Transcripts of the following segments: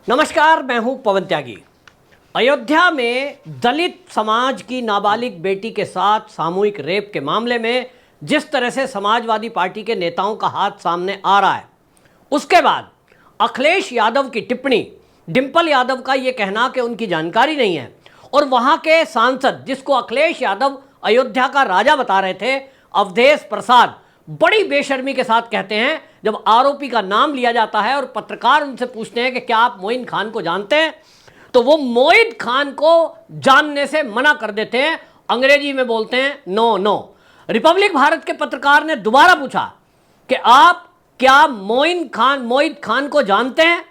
नमस्कार, मैं हूं पवन त्यागी। अयोध्या में दलित समाज की नाबालिग बेटी के साथ सामूहिक रेप के मामले में जिस तरह से समाजवादी पार्टी के नेताओं का हाथ सामने आ रहा है, उसके बाद अखिलेश यादव की टिप्पणी, डिंपल यादव का यह कहना कि उनकी जानकारी नहीं है, और वहां के सांसद जिसको अखिलेश यादव अयोध्या का राजा बता रहे थे, अवधेश प्रसाद, बड़ी बेशर्मी के साथ कहते हैं, जब आरोपी का नाम लिया जाता है और पत्रकार उनसे पूछते हैं कि क्या आप मोइन खान को जानते हैं, तो वो मोइन खान को जानने से मना कर देते हैं। अंग्रेजी में बोलते हैं नो नो। रिपब्लिक भारत के पत्रकार ने दोबारा पूछा कि आप क्या मोइन खान को जानते हैं,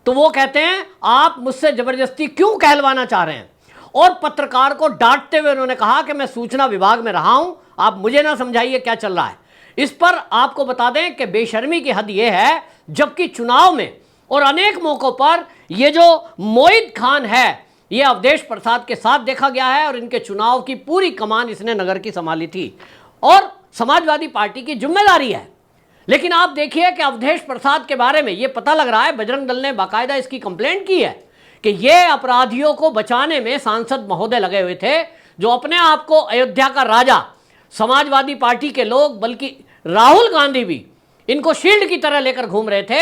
तो वो कहते हैं आप मुझसे जबरदस्ती क्यों कहलवाना चाह रहे हैं, और पत्रकार को डांटते हुए उन्होंने कहा कि मैं सूचना विभाग में रहा हूं, आप मुझे ना समझाइए क्या चल रहा है। इस पर आपको बता दें कि बेशर्मी की हद यह है, जबकि चुनाव में और अनेक मौकों पर यह जो मोइन खान है, यह अवधेश प्रसाद के साथ देखा गया है और इनके चुनाव की पूरी कमान इसने नगर की संभाली थी और समाजवादी पार्टी की जिम्मेदारी है। लेकिन आप देखिए कि अवधेश प्रसाद के बारे में यह पता लग रहा है, बजरंग दल ने बाकायदा इसकी कंप्लेंट की है कि ये अपराधियों को बचाने में सांसद महोदय लगे हुए थे, जो अपने आप को अयोध्या का राजा, समाजवादी पार्टी के लोग, बल्कि राहुल गांधी भी इनको शील्ड की तरह लेकर घूम रहे थे।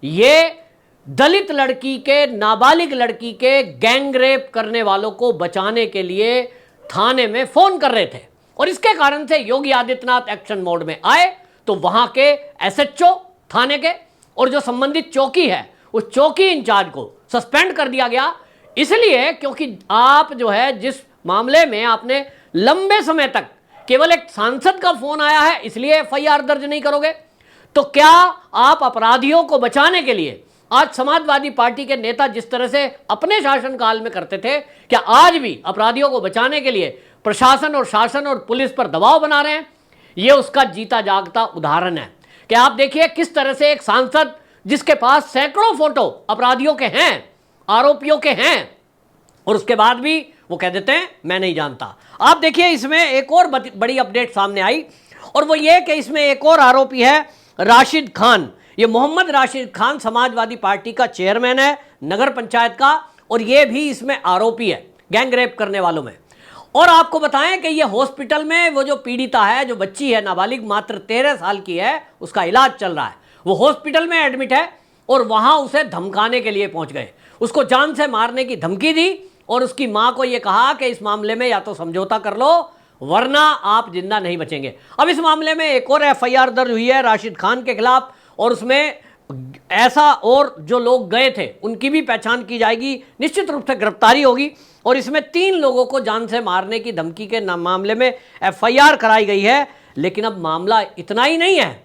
ये दलित लड़की के, नाबालिग लड़की के गैंग रेप करने वालों को बचाने के लिए थाने में फोन कर रहे थे, और इसके कारण से योगी आदित्यनाथ एक्शन मोड में आए तो वहां के एसएचओ थाने के और जो संबंधित चौकी है, उस चौकी इंचार्ज को सस्पेंड कर दिया गया, इसलिए क्योंकि आप जो है जिस मामले में आपने लंबे समय तक केवल एक सांसद का फोन आया है इसलिए एफआईआर दर्ज नहीं करोगे, तो क्या आप अपराधियों को बचाने के लिए आज समाजवादी पार्टी के नेता जिस तरह से अपने शासनकाल में करते थे, क्या आज भी अपराधियों को बचाने के लिए प्रशासन और शासन और पुलिस पर दबाव बना रहे हैं? यह उसका जीता जागता उदाहरण है कि आप देखिए किस तरह से एक सांसद जिसके पास सैकड़ों फोटो अपराधियों के हैं, आरोपियों के हैं, और उसके बाद भी वो कह देते हैं मैं नहीं जानता। आप देखिए इसमें एक और बड़ी अपडेट सामने आई, और वो ये कि इसमें एक और आरोपी है राशिद खान। ये मोहम्मद राशिद खान समाजवादी पार्टी का चेयरमैन है नगर पंचायत का, और ये भी इसमें आरोपी है गैंग रेप करने वालों में। और आपको बताएं कि ये हॉस्पिटल में वो जो पीड़िता है, जो बच्ची है नाबालिग, मात्र 13 साल की है, उसका इलाज चल रहा है, वो हॉस्पिटल में एडमिट है, और वहां उसे धमकाने के लिए पहुंच गए, उसको जान से मारने की धमकी दी, और उसकी मां को यह कहा कि इस मामले में या तो समझौता कर लो वरना आप जिंदा नहीं बचेंगे। अब इस मामले में एक और एफआईआर दर्ज हुई है राशिद खान के खिलाफ, और उसमें ऐसा और जो लोग गए थे उनकी भी पहचान की जाएगी, निश्चित रूप से गिरफ्तारी होगी, और इसमें 3 लोगों को जान से मारने की धमकी के मामले में एफआईआर कराई गई है। लेकिन अब मामला इतना ही नहीं है,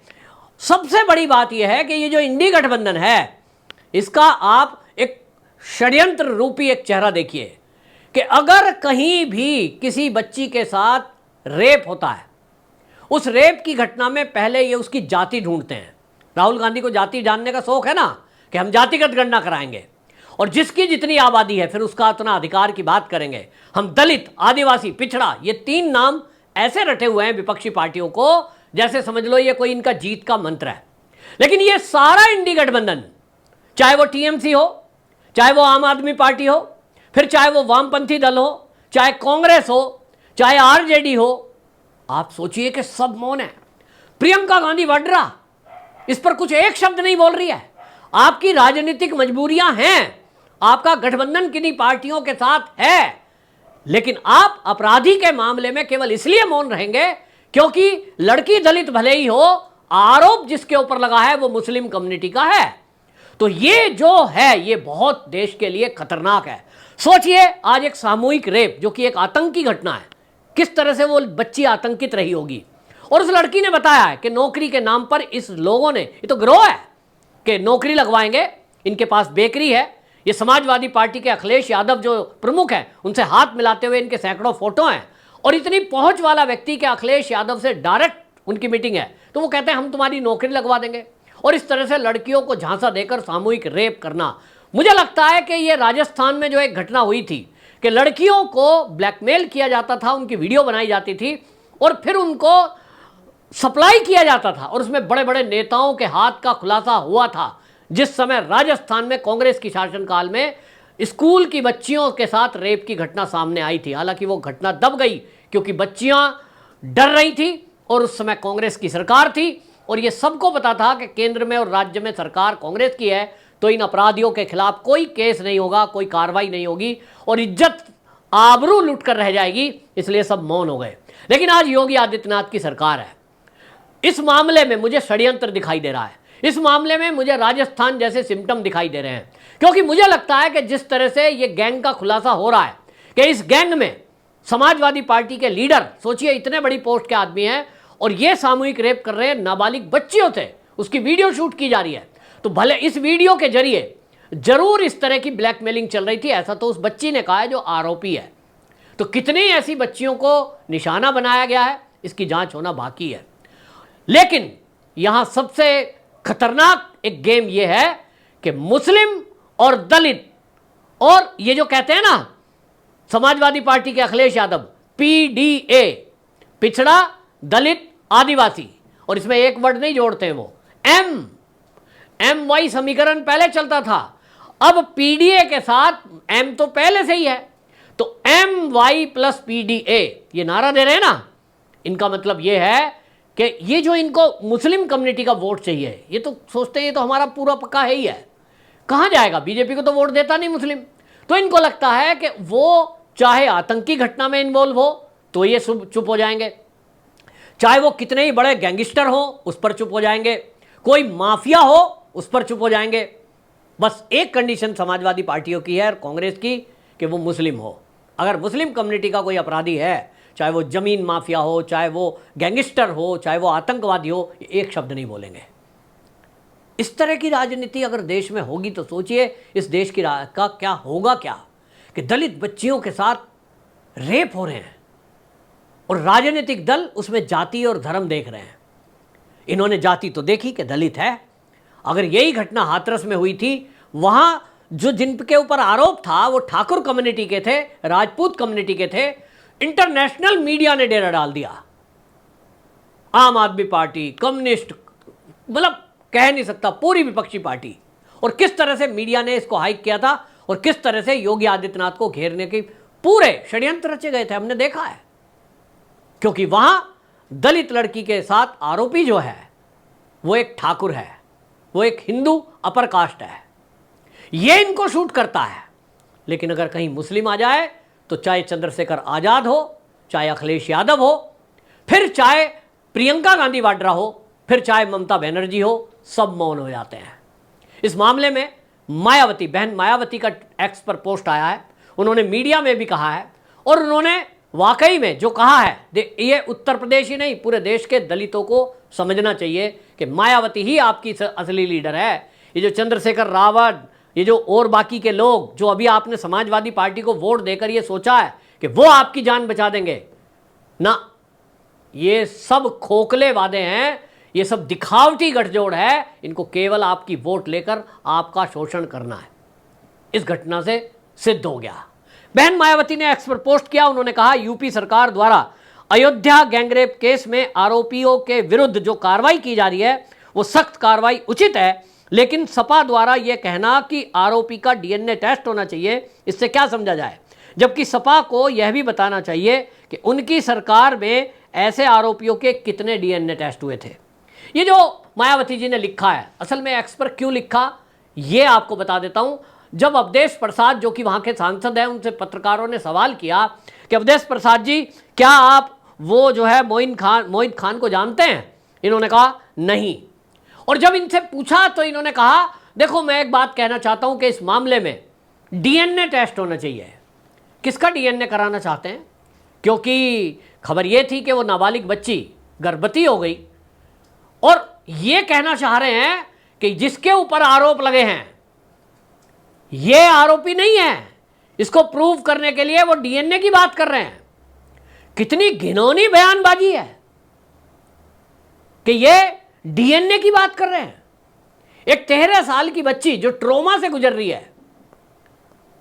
सबसे बड़ी बात यह है कि ये जो इंडी गठबंधन है, इसका आप एक षड्यंत्र रूपी एक चेहरा देखिए कि अगर कहीं भी किसी बच्ची के साथ रेप होता है, उस रेप की घटना में पहले ये उसकी जाति ढूंढते हैं। राहुल गांधी को जाति जानने का शौक है ना, कि हम जातिगत गणना कराएंगे, और जिसकी जितनी आबादी है फिर उसका उतना अधिकार की बात करेंगे। हम दलित, आदिवासी, पिछड़ा, ये 3 नाम ऐसे रटे हुए हैं विपक्षी पार्टियों को, जैसे समझ लो ये कोई इनका जीत का मंत्र है। लेकिन ये सारा इंडी गठबंधन, चाहे वो टीएमसी हो, चाहे वो आम आदमी पार्टी हो, फिर चाहे वो वामपंथी दल हो, चाहे कांग्रेस हो, चाहे आरजेडी हो, आप सोचिए कि सब मौन है। प्रियंका गांधी वाड्रा इस पर कुछ एक शब्द नहीं बोल रही है। आपकी राजनीतिक मजबूरियां हैं, आपका गठबंधन किन्हीं पार्टियों के साथ है, लेकिन आप अपराधी के मामले में केवल इसलिए मौन रहेंगे क्योंकि लड़की दलित भले ही हो, आरोप जिसके ऊपर लगा है वो मुस्लिम कम्युनिटी का है। तो ये जो है ये बहुत देश के लिए खतरनाक है। सोचिए आज एक सामूहिक रेप जो कि एक आतंकी घटना है, किस तरह से वो बच्ची आतंकित रही होगी। और उस लड़की ने बताया है कि नौकरी के नाम पर इस लोगों ने, ये तो गिरोह है कि नौकरी लगवाएंगे, इनके पास बेकरी है। ये समाजवादी पार्टी के अखिलेश यादव जो प्रमुख हैं उनसे हाथ मिलाते हुए इनके सैकड़ों फोटो हैं, और इतनी पहुंच वाला व्यक्ति के अखिलेश यादव से डायरेक्ट उनकी मीटिंग है, तो वो कहते हैं हम तुम्हारी नौकरी लगवा देंगे। और इस तरह से लड़कियों को झांसा देकर सामूहिक रेप करना, मुझे लगता है कि ये राजस्थान में जो एक घटना हुई थी कि लड़कियों को ब्लैकमेल किया जाता था, उनकी वीडियो बनाई जाती थी और फिर उनको सप्लाई किया जाता था, और उसमें बड़े बड़े नेताओं के हाथ का खुलासा हुआ था, जिस समय राजस्थान में कांग्रेस की शासनकाल में स्कूल की बच्चियों के साथ रेप की घटना सामने आई थी। हालांकि वो घटना दब गई क्योंकि बच्चियां डर रही थी और उस समय कांग्रेस की सरकार थी और ये सबको पता था कि केंद्र में और राज्य में सरकार कांग्रेस की है, तो इन अपराधियों के खिलाफ कोई केस नहीं होगा, कोई कार्रवाई नहीं होगी और इज्जत आबरू लूट कर रह जाएगी, इसलिए सब मौन हो गए। लेकिन आज योगी आदित्यनाथ की सरकार है। इस मामले में मुझे षड्यंत्र दिखाई दे रहा है, इस मामले में मुझे राजस्थान जैसे सिम्टम दिखाई दे रहे हैं, क्योंकि मुझे लगता है कि जिस तरह से ये गैंग का खुलासा हो रहा है कि इस गैंग में समाजवादी पार्टी के लीडर, सोचिए इतने बड़ी पोस्ट के आदमी हैं और ये सामूहिक रेप कर रहे हैं नाबालिग बच्चियों से, उसकी वीडियो शूट की जा रही है। तो भले इस वीडियो के जरिए जरूर इस तरह की ब्लैकमेलिंग चल रही थी, ऐसा तो उस बच्ची ने कहा है जो आरोपी है। तो कितनी ऐसी बच्चियों को निशाना बनाया गया है, इसकी जांच होना बाकी है। लेकिन यहां सबसे खतरनाक एक गेम यह है कि मुस्लिम और दलित और ये जो कहते हैं ना समाजवादी पार्टी के अखिलेश यादव, पीडीए, पिछड़ा दलित आदिवासी, और इसमें एक वर्ड नहीं जोड़ते हैं वो, एम वाई समीकरण पहले चलता था, अब पीडीए के साथ एम तो पहले से ही है, तो एम वाई प्लस पीडीए ये नारा दे रहे हैं ना, इनका मतलब ये है कि ये जो इनको मुस्लिम कम्युनिटी का वोट चाहिए, ये तो सोचते हैं ये तो हमारा पूरा पक्का है ही है, कहां जाएगा, बीजेपी को तो वोट देता नहीं मुस्लिम। तो इनको लगता है कि वो चाहे आतंकी घटना में इन्वॉल्व हो तो ये चुप हो जाएंगे, चाहे वो कितने ही बड़े गैंगस्टर हो उस पर चुप हो जाएंगे, कोई माफिया हो उस पर चुप हो जाएंगे। बस एक कंडीशन समाजवादी पार्टियों की है और कांग्रेस की कि वो मुस्लिम हो। अगर मुस्लिम कम्युनिटी का कोई अपराधी है, चाहे वो जमीन माफिया हो, चाहे वो गैंगस्टर हो, चाहे वो आतंकवादी हो, एक शब्द नहीं बोलेंगे। इस तरह की राजनीति अगर देश में होगी तो सोचिए इस देश की का क्या होगा, क्या कि दलित बच्चियों के साथ रेप हो रहे हैं और राजनीतिक दल उसमें जाति और धर्म देख रहे हैं। इन्होंने जाति तो देखी कि दलित है, अगर यही घटना हाथरस में हुई थी, वहां जो जिनके ऊपर आरोप था वो ठाकुर कम्युनिटी के थे, राजपूत कम्युनिटी के थे, इंटरनेशनल मीडिया ने डेरा डाल दिया। आम आदमी पार्टी, कम्युनिस्ट, मतलब कह नहीं सकता, पूरी विपक्षी पार्टी, और किस तरह से मीडिया ने इसको हाइक किया था और किस तरह से योगी आदित्यनाथ को घेरने के पूरे षड्यंत्र रचे गए थे, हमने देखा है। क्योंकि वहां दलित लड़की के साथ आरोपी जो है वो एक ठाकुर है, वो एक हिंदू अपर कास्ट है, ये इनको शूट करता है। लेकिन अगर कहीं मुस्लिम आ जाए तो चाहे चंद्रशेखर आजाद हो, चाहे अखिलेश यादव हो, फिर चाहे प्रियंका गांधी वाड्रा हो, फिर चाहे ममता बनर्जी हो, सब मौन हो जाते हैं। इस मामले में मायावती, बहन मायावती का एक्स पर पोस्ट आया है, उन्होंने मीडिया में भी कहा है और उन्होंने वाकई में जो कहा है, ये उत्तर प्रदेश ही नहीं पूरे देश के दलितों को समझना चाहिए कि मायावती ही आपकी असली लीडर है। ये जो चंद्रशेखर रावत, ये जो और बाकी के लोग जो अभी आपने समाजवादी पार्टी को वोट देकर ये सोचा है कि वो आपकी जान बचा देंगे ना, ये सब खोखले वादे हैं, ये सब दिखावटी गठजोड़ है, इनको केवल आपकी वोट लेकर आपका शोषण करना है। इस घटना से सिद्ध हो गया। बहन मायावती ने एक्स पर पोस्ट किया, उन्होंने कहा यूपी सरकार द्वारा अयोध्या गैंगरेप केस में आरोपियों के विरुद्ध जो कार्रवाई की जा रही है वो सख्त कार्रवाई उचित है, लेकिन सपा द्वारा यह कहना कि आरोपी का डीएनए टेस्ट होना चाहिए, इससे क्या समझा जाए, जबकि सपा को यह भी बताना चाहिए कि उनकी सरकार में ऐसे आरोपियों के कितने डीएनए टेस्ट हुए थे। ये जो मायावती जी ने लिखा है, असल में एक्स पर क्यों लिखा ये आपको बता देता हूं। जब अवधेश प्रसाद जो कि वहां के सांसद हैं, उनसे पत्रकारों ने सवाल किया कि अवधेश प्रसाद जी क्या आप वो जो है मोइन खान को जानते हैं, इन्होंने कहा नहीं। और जब इनसे पूछा तो इन्होंने कहा देखो मैं एक बात कहना चाहता हूं कि इस मामले में डीएनए टेस्ट होना चाहिए। किसका डीएनए कराना चाहते हैं? क्योंकि खबर यह थी कि वो नाबालिग बच्ची गर्भवती हो गई और ये कहना चाह रहे हैं कि जिसके ऊपर आरोप लगे हैं ये आरोपी नहीं है, इसको प्रूव करने के लिए वो डीएनए की बात कर रहे हैं। कितनी घिनौनी बयानबाजी है कि ये डीएनए की बात कर रहे हैं। एक 13 साल की बच्ची जो ट्रोमा से गुजर रही है,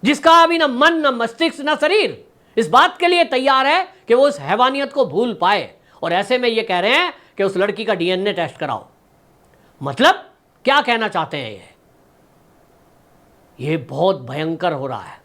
जिसका अभी ना मन ना मस्तिष्क ना शरीर इस बात के लिए तैयार है कि वो उस हैवानियत को भूल पाए, और ऐसे में ये कह रहे हैं कि उस लड़की का डीएनए टेस्ट कराओ। मतलब क्या कहना चाहते हैं ये ये बहुत भयंकर हो रहा है।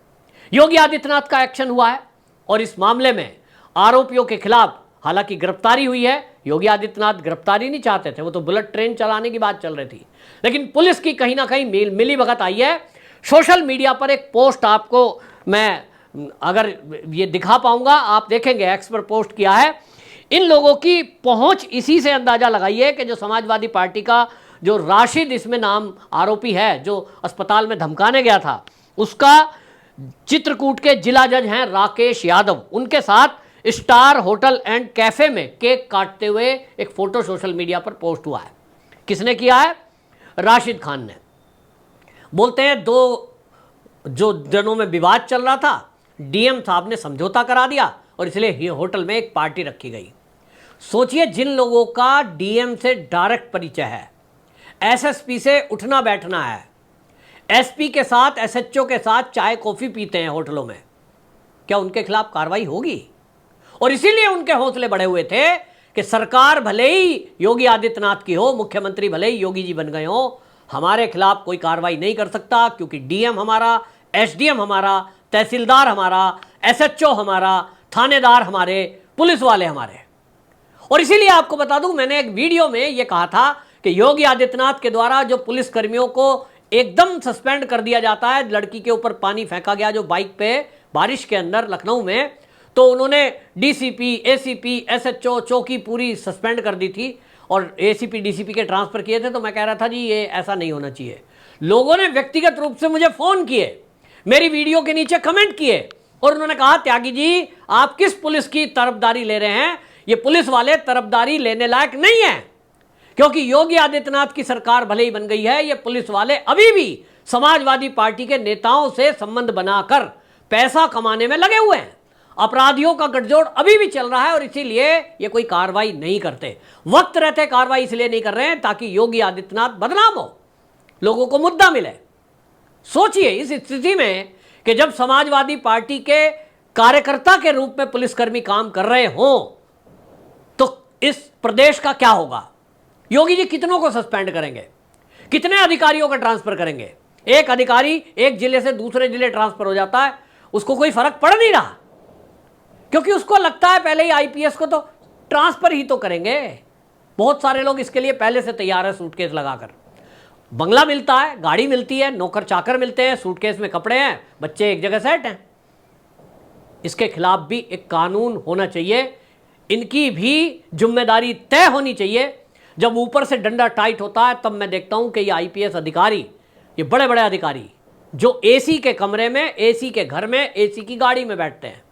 योगी आदित्यनाथ का एक्शन हुआ है और इस मामले में आरोपियों के खिलाफ हालांकि गिरफ्तारी हुई है। योगी आदित्यनाथ गिरफ्तारी नहीं चाहते थे, वो तो बुलेट ट्रेन चलाने की बात चल रही थी, लेकिन पुलिस की कहीं ना कहीं मिली भगत आई है। सोशल मीडिया पर एक पोस्ट आपको मैं अगर ये दिखा पाऊंगा, आप देखेंगे, एक्स पर पोस्ट किया है। इन लोगों की पहुंच इसी से अंदाजा लगाइए कि जो समाजवादी पार्टी का जो राशिद इसमें नाम आरोपी है, जो अस्पताल में धमकाने गया था, उसका चित्रकूट के जिला जज हैं राकेश यादव, उनके साथ स्टार होटल एंड कैफे में केक काटते हुए एक फोटो सोशल मीडिया पर पोस्ट हुआ है। किसने किया है? राशिद खान ने। बोलते हैं दो जो दिनों में विवाद चल रहा था, डीएम साहब ने समझौता करा दिया और इसलिए ये होटल में एक पार्टी रखी गई। सोचिए, जिन लोगों का डीएम से डायरेक्ट परिचय है, एसएसपी से उठना बैठना है, एसपी के साथ एसएचओ के साथ चाय कॉफी पीते हैं होटलों में, क्या उनके खिलाफ कार्रवाई होगी? और इसीलिए उनके हौसले बढ़े हुए थे कि सरकार भले ही योगी आदित्यनाथ की हो, मुख्यमंत्री भले ही योगी जी बन गए हो, हमारे खिलाफ कोई कार्रवाई नहीं कर सकता, क्योंकि डीएम हमारा, एसडीएम हमारा, तहसीलदार हमारा, एसएचओ हमारा, थानेदार हमारे, पुलिस वाले हमारे। और इसीलिए आपको बता दूं, मैंने एक वीडियो में यह कहा था कि योगी आदित्यनाथ के द्वारा जो पुलिस कर्मियों को एकदम सस्पेंड कर दिया जाता है, लड़की के ऊपर पानी फेंका गया जो बाइक पे बारिश के अंदर लखनऊ में, तो उन्होंने डीसीपी, एसीपी, एसएचओ, चौकी पूरी सस्पेंड कर दी थी और एसीपी डीसीपी के ट्रांसफर किए थे। तो मैं कह रहा था जी ये ऐसा नहीं होना चाहिए। लोगों ने व्यक्तिगत रूप से मुझे फोन किए, मेरी वीडियो के नीचे कमेंट किए और उन्होंने कहा, त्यागी जी आप किस पुलिस की तरफदारी ले रहे हैं? ये पुलिस वाले तरफदारी लेने लायक नहीं है, क्योंकि योगी आदित्यनाथ की सरकार भले ही बन गई है, ये पुलिस वाले अभी भी समाजवादी पार्टी के नेताओं से संबंध बनाकर पैसा कमाने में लगे हुए हैं। अपराधियों का गठजोड़ अभी भी चल रहा है और इसीलिए ये कोई कार्रवाई नहीं करते। वक्त रहते कार्रवाई इसलिए नहीं कर रहे हैं ताकि योगी आदित्यनाथ बदनाम हो, लोगों को मुद्दा मिले। सोचिए इस स्थिति में कि जब समाजवादी पार्टी के कार्यकर्ता के रूप में पुलिसकर्मी काम कर रहे हों, तो इस प्रदेश का क्या होगा? योगी जी कितनों को सस्पेंड करेंगे? कितने अधिकारियों का ट्रांसफर करेंगे? एक अधिकारी एक जिले से दूसरे जिले ट्रांसफर हो जाता है, उसको कोई फर्क पड़ नहीं रहा, क्योंकि उसको लगता है पहले ही आईपीएस को तो ट्रांसफर ही तो करेंगे। बहुत सारे लोग इसके लिए पहले से तैयार है, सूटकेस लगाकर। बंगला मिलता है, गाड़ी मिलती है, नौकर चाकर मिलते हैं, सूटकेस में कपड़े हैं, बच्चे एक जगह सेट हैं। इसके खिलाफ भी एक कानून होना चाहिए, इनकी भी जिम्मेदारी तय होनी चाहिए। जब ऊपर से डंडा टाइट होता है तब मैं देखता हूं कि ये आईपीएस अधिकारी, ये बड़े बड़े अधिकारी जो एसी के कमरे में, एसी के घर में, एसी की गाड़ी में बैठते हैं,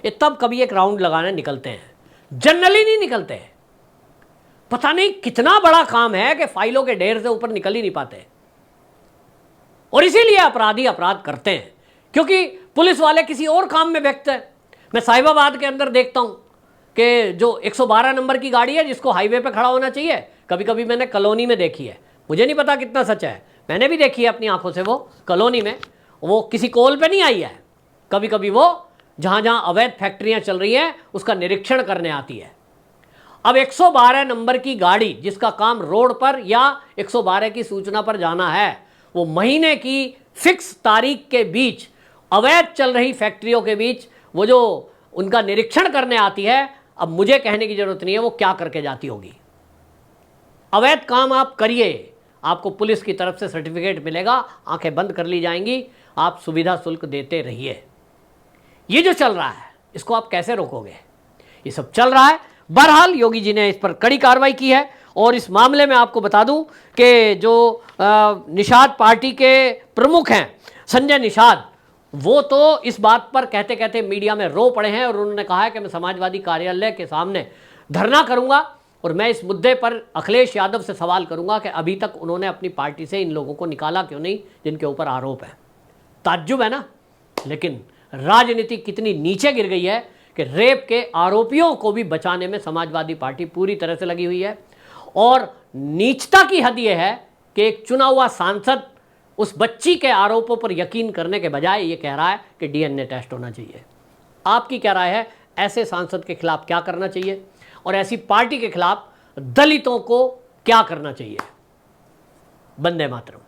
ये तब कभी एक राउंड लगाने निकलते हैं, जनरली नहीं निकलते हैं। पता नहीं कितना बड़ा काम है कि फाइलों के ढेर से ऊपर निकल ही नहीं पाते, और इसीलिए अपराधी अपराध करते हैं, क्योंकि पुलिस वाले किसी और काम में व्यस्त है। मैं साहिबाबाद के अंदर देखता हूं कि जो 112 नंबर की गाड़ी है जिसको हाईवे पे खड़ा होना चाहिए, कभी कभी मैंने कॉलोनी में देखी है, मुझे नहीं पता कितना सच है, मैंने भी देखी है अपनी आंखों से। वो कॉलोनी में, वो किसी कॉल पे नहीं आई है, कभी कभी वो जहां जहां अवैध फैक्ट्रियां चल रही हैं उसका निरीक्षण करने आती है। अब 112 नंबर की गाड़ी जिसका काम रोड पर या 112 की सूचना पर जाना है, वो महीने की फिक्स तारीख के बीच अवैध चल रही फैक्ट्रियों के बीच वो जो उनका निरीक्षण करने आती है, अब मुझे कहने की जरूरत नहीं है वो क्या करके जाती होगी। अवैध काम आप करिए, आपको पुलिस की तरफ से सर्टिफिकेट मिलेगा, आंखें बंद कर ली जाएंगी, आप सुविधा शुल्क देते रहिए। ये जो चल रहा है इसको आप कैसे रोकोगे? ये सब चल रहा है। बहरहाल योगी जी ने इस पर कड़ी कार्रवाई की है और इस मामले में आपको बता दूं कि जो निषाद पार्टी के प्रमुख हैं संजय निषाद, वो तो इस बात पर कहते कहते मीडिया में रो पड़े हैं और उन्होंने कहा है कि मैं समाजवादी कार्यालय के सामने धरना करूंगा और मैं इस मुद्दे पर अखिलेश यादव से सवाल करूंगा कि अभी तक उन्होंने अपनी पार्टी से इन लोगों को निकाला क्यों नहीं जिनके ऊपर आरोप है। ताज्जुब है ना, लेकिन राजनीति कितनी नीचे गिर गई है कि रेप के आरोपियों को भी बचाने में समाजवादी पार्टी पूरी तरह से लगी हुई है। और नीचता की हद यह है कि एक चुना हुआ सांसद उस बच्ची के आरोपों पर यकीन करने के बजाय ये कह रहा है कि डीएनए टेस्ट होना चाहिए। आपकी क्या राय है? ऐसे सांसद के खिलाफ क्या करना चाहिए और ऐसी पार्टी के खिलाफ दलितों को क्या करना चाहिए? वंदे मातरम।